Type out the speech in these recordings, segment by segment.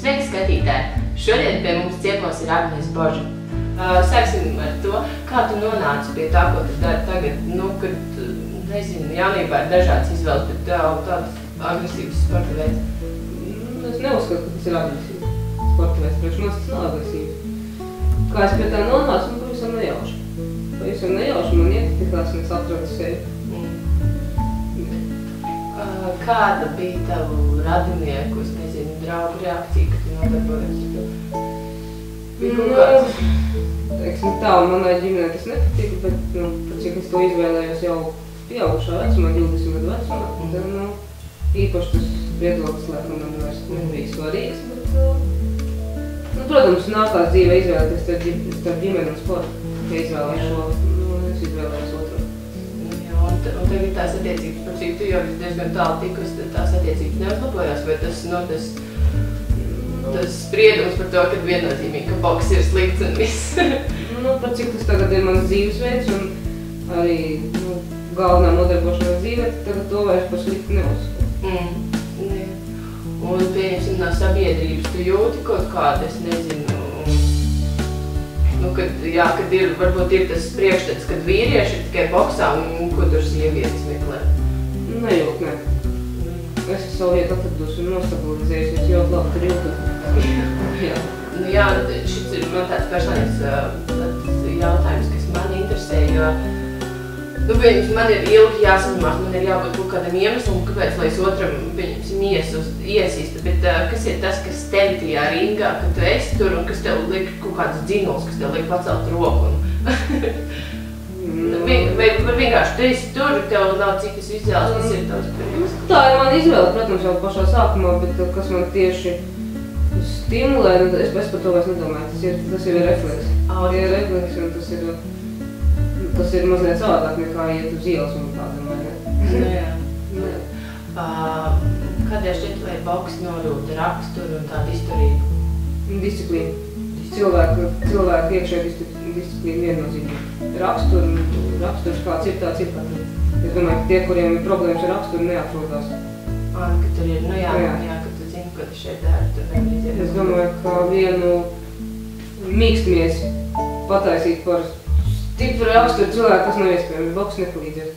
Sveiki, skatītāji! Šodien pie mums ciemos ir Agnese Boža. Sāksim ar to, kā tu nonāci pie tā, ko tu dari tagad, kad, nezinu, jaunībā ir dažādas izvēles, bet tāds agresīvs sporta veids. Es neuzskatu, ka tas ir agresīvs sporta veids, priekš mums tas nav agresīvs. Kā es pie tā nonācu, pavisam nejauši. Pavisam nejauši man ietikās, un es atradu sevi. Kāda bija tavu radinieku, es nezinu, draugu reakcija, kad tu nodarbojies ar to? Teiksim tā, un manai ģimenei tas nepatika, bet, pat cik es to izvēlējos jau pieaugušā vecumā, 20 gadu vecumā, tad, īpaši tas viedoklis, laikam, man vairs nebija svarīgs, bet, protams, nākās dzīvē izvēlēties starp ģimeni un sportu, ja izvēlēju šo, es izvēlējos otru. Un tagad tās attiecības, par cik tu jau diezgan tālu tikus, tad tās attiecības neuzlabojās, vai tas spriedums par to, ka viennozīmīgi, ka boks ir slikts un viss? Par cik tas tagad ir mans dzīvesveids un arī galvenā nodarbošanās dzīvē, tagad to vairs par sliktu neuzskatu. Un pieņemsim no sabiedrības, tu jūti kaut kādu, es nezinu, kad varbūt ir tas priekšstats, kad vīrieši ir tikai boksā un ko tur sievietes meklē? Nejūt, ne. Es ar savu vietu atradusi un nostabilizējusies ļoti labi tur jūtu. Jā, šis ir man tāds personīgs jautājums, kas man interesē, jo man ir ilgi jāsaņemās, man ir jābūt kaut kādam iemeslam, kāpēc, lai es otram iesīstu, bet kas ir tas, kas tevi tajā ringā, kad tu esi tur un kas tev liek kaut kāds dzinuls, kas tev liek pacelt roku? Vai vienkārši tu esi tur, tev nav citas izvēles, kas ir tavs pirms? Tā ir mana izvēle, protams, jau pašā sākumā, bet kas man tieši stimulē, es par to vairs nedomāju, tas ir refleks. Ir refleks un tas ir mazliet savādāk nekā iet uz ielas un kādam, vai ne? Jā. Kādēļ šķiet, vai boks norūda raksturu un tādu izturību? Disciplīna. Cilvēku iekšē disciplīna viennozīmīgi. Raksturs kāds ir tāds ir pat. Es domāju, ka tie, kuriem ir problēmas ar raksturu, neatrodās. Ka tur ir, ka tu zini, ko tu šeit dari, tur nevar iziet. Es domāju, ka vienu mīkstamies pataisīt par stipru raksturu cilvēku, tas nav iespējams, boks nepalīdzēs.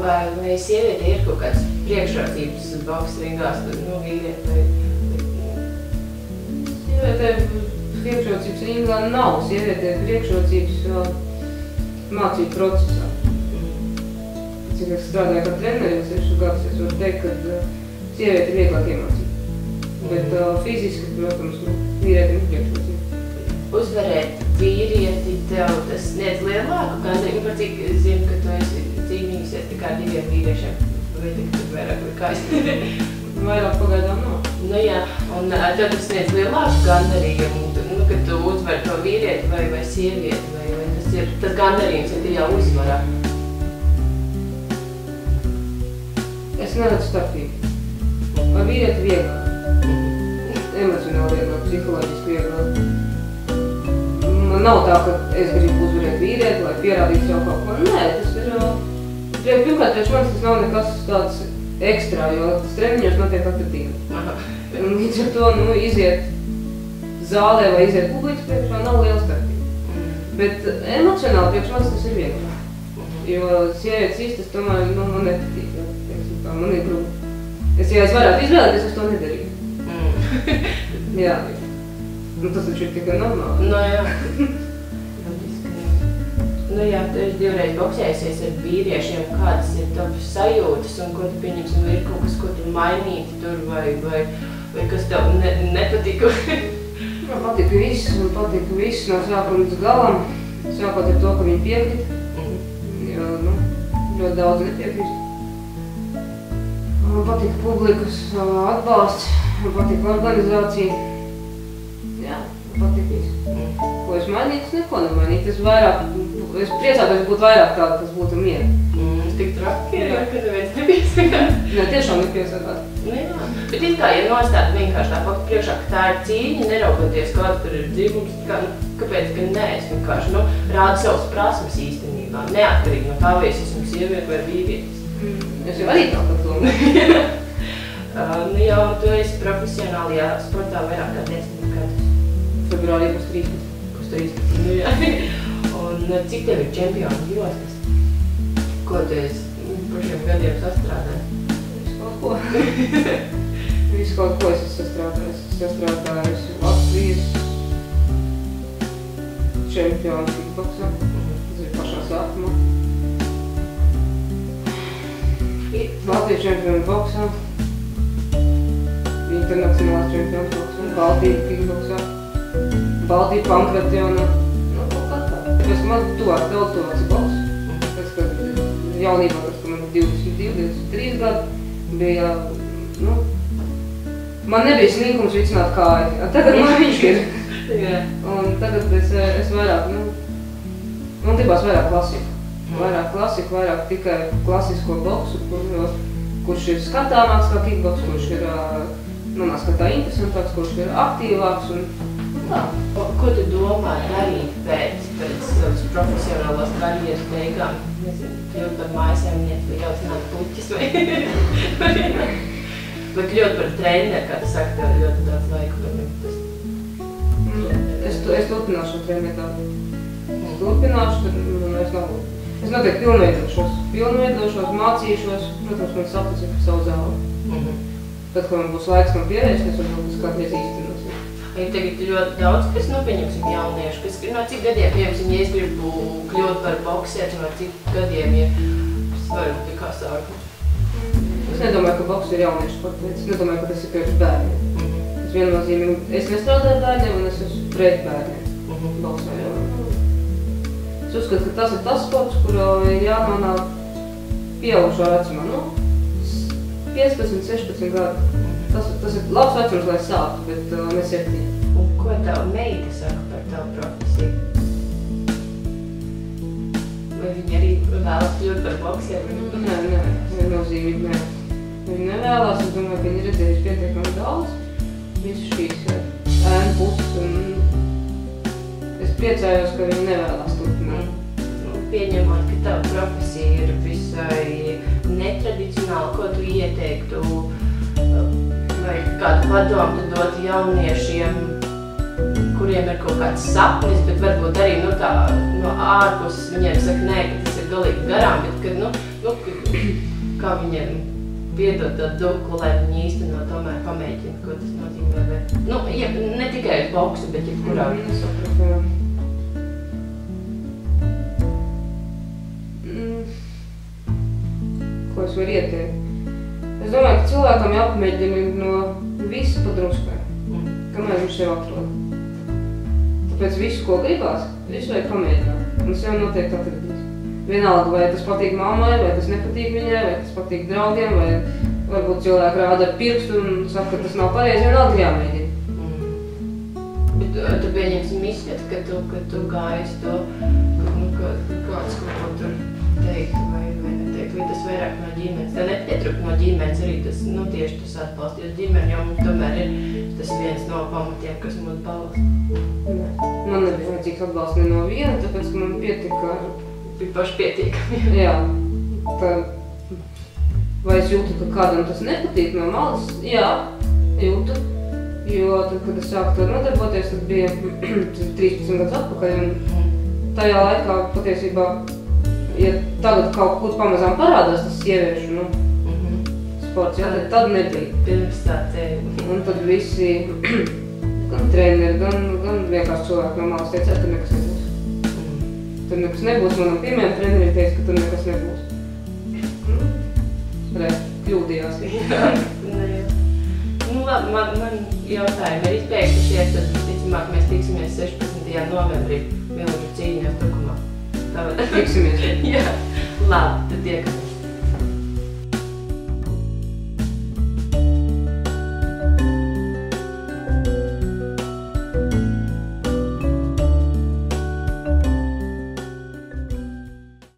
Vai sieviete ir kaut kāds priekšrocības boks ringās, vīrieti vai? Sievietē priekšrocības ringā nav, sievietē priekšrocības mācību procesā. Cik es strādāju kā treneris, es varu teikt, ka sieviete ir vieglāk iemācīt. Bet fiziski, protams, vīrietim ir priekšrocības. Uzvarēt vīrieti tev tas sniedz lielāku gandarījumu, par cik zinu, ka tu esi cīnījusies tikai ar 2 vīriešiem, vai tik vairāk vai kāds? Vairāk pagaidām nav. Jā, un tev tas sniedz lielāku gandarījumu, kad tu uzvari to vīrieti vai sievieti, vai tas gandarījums ir tajā uzvarā? Es neredzu starpību. Ar vīrieti vieglāk. Emocionāli vieglāk, psiholoģiski vieglāk. Man nav tā, ka es gribu uzvarēt vīrieti, lai pierādītu sev kaut ko. Nē, tas ir... Pirmkārt, priekš manis tas nav nekas tāds ekstrā, jo tas treniņos notiek katru dienu. Un līdz ar to, iziet zālē vai iziet publikas priekšā nav liela starpība. Bet emocionāli priekš manis tas ir vieglāk. Jo sievietes īstas tomēr, man nepatīk. Man ir grūti. Ja es varētu izvēlēties, es to nedarītu. Jā. Tas taču ir tikai normāli. Jā. Jā, tu esi 2 reiz boksējusies ar vīriešiem, kādas ir tavas sajūtas un ko tu pieņemsim, vai ir kaut kas, ko tu mainīti tur, vai kas tev nepatika? Man patika viss no sākuma līdz galam, sākot ar to, ka viņi piekrita. Jo, ļoti daudz nepiekrist. Man patika publikas atbalsts, man patika organizācija. Jā, man patika viss. Ko es mainītu, es neko nemainītu. Es priecātos, būtu vairāk tāda, kas būtu miera. Tik traki ir, ka neviens nepiesakāt? Nē, tiešām nepiesakāt. Jā, bet it kā, ja nostāt vienkārši tā faktu priekšā, ka tā ir cīņa, neraugoties, kāds tur ir dzimums, kāpēc gan nē, es vienkārši, rādu savas prasmes īstenībā, neatkarīgi no tā, vai es esmu sieviete vai vīrietis. Es jau arī tā par to. Nu jau tu esi profesionālajā sportā vairāk kā 10 gadus. Februārī būs 13. Nu jā. Un cik tev ir čempionu jostas? Ko tu esi par šiem gadiem sastrādājis? Visu kaut ko es esmu sastrādājis. Es sastrādājis Latvijas čempionu kickboksā. Tas ir pašā sākumā. Latvijas čempionu boksā. Internacionālās čempionu boksā. Baltija kickboksā. Baltija pankratjona. Nu, kaut kā tā. Tāpēc man tuvāk, daudz tuvāks boks. Pēc, kad jaunībā, kad man 22, 23 gadi, bija, nu, man nebija slinkums vicināt kāju. Tagad man viņš ir. Un tagad es vairāk, nu, man gribās vairāk klasiku. Vairāk klasiku, vairāk tikai klasisko boksu, kurš ir skatāmāks kā kickboks, kurš ir, manā skatā interesantāks, kurš ir aktīvāks un tā. Ko tu domā darīt pēc savas profesionālās karjeras beigām? Nezinu, kļūt par mājasēmnieci vai jautrināt puķis vai kļūt par treneri, kā tu saki, tev ļoti daudz laika par Es turpināšu trenēt tādu. Es turpināšu, tad es noteikti pilnveidošos, mācīšos, protams, man sapnis ir par savu zāli. Tad, kad man būs laiks man pievērst, es varbūt tas kādreiz īstenos. Ir tagad ļoti daudz, kas, nu, pieņemsim jauniešu, kas no cik gadiem, pieņemsim, ja es gribu kļūt par boksieru, no cik gadiem, ja es varu tik kā sāku? Es nedomāju, ka boks ir jauniešu sports, es nedomāju, ka tas ir priekš bērniem. Es viennozīmīgi, es nestrādāju bērniem un es esmu pret bērniem boksā. Es uzskatu, ka tas ir tas sports, kuro ir jānonāk pieaugušā vecumā, nu, 15, 16 gadu. Tas ir labs vecums, lai sāktu, bet ne 7. Un ko tava meita saka par tavu profesiju? Vai viņa arī vēlas kļūt par boksieru? Nē, viennozīmīgi nē. Viņa nevēlās, es domāju, ka viņa redzējuši pietiekami daudz visu šīs ēnu puses, un es priecājos, ka viņa nevēlās turpināt. Pieņemot, ka tava profesija ir visai netradicionāla, ko tu ieteiktu, vai kādu padomu tu dotu jauniešiem, kuriem ir kaut kāds sapnis, bet varbūt arī no ārpuses viņiem saka, nē, ka tas ir galīgi garām, bet kad, kā viņiem piedot tādu duklu, lai viņi īstenot tomēr pamēģina, ko tas nozīmē, bet, ne tikai uz boksu, bet jebkurā. Ko es varu ieteikt? Es domāju, ka cilvēkam jāpamēģina no visa pa druskai, kamēr viņš sev atrod. Tāpēc visu, ko gribās, visu vajag pamēģināt, un sev noteikti atradīs. Vienalga, vai tas patīk mammai, vai tas nepatīk viņai, vai tas patīk draugiem, vai varbūt cilvēki rāda ar pirkstu un saka, ka tas nav pareizi, vienalga jāmēģina. Bet tu pieņemsim izskatu, ka tu gājies to, kāds kaut ko tur teikt vai neteikt, vai tas vairāk no ģimenes. Tā nepietrūk no ģimenes arī tas, tieši tas atbalsts, jo ģimene jau mums tomēr ir tas viens no pamatiem, kas mūs balsta. Man nebija vajadzīgs atbalsts ne no viena, tāpēc, ka man pietika bija pašpietiekami. Jā, tā, vai es jūtu, ka kādam tas nepatīk no malas? Jā, jūtu. Jo tad, kad es sāku to nodarboties, tad bija 13 gadus atpakaļ, un tajā laikā patiesībā, ja tagad kaut kur pamazām parādās tas sieviešu, sports, jā, tad nebija. Pirms tā tevi. Un tad visi, gan treneri, gan vienkārši cilvēki no malas teica, tur nekas nebūs. Tur nekas nebūs, manam pirmajam trenerim teica, ka tur nekas nebūs. Kļūdījās. Labi, man jautājumi ir izbeigušies, tad ticamāk mēs tiksimies 16. novembrī Milžu cīņas tukumā. Tiksimies? Jā, labi, tad tiekamies.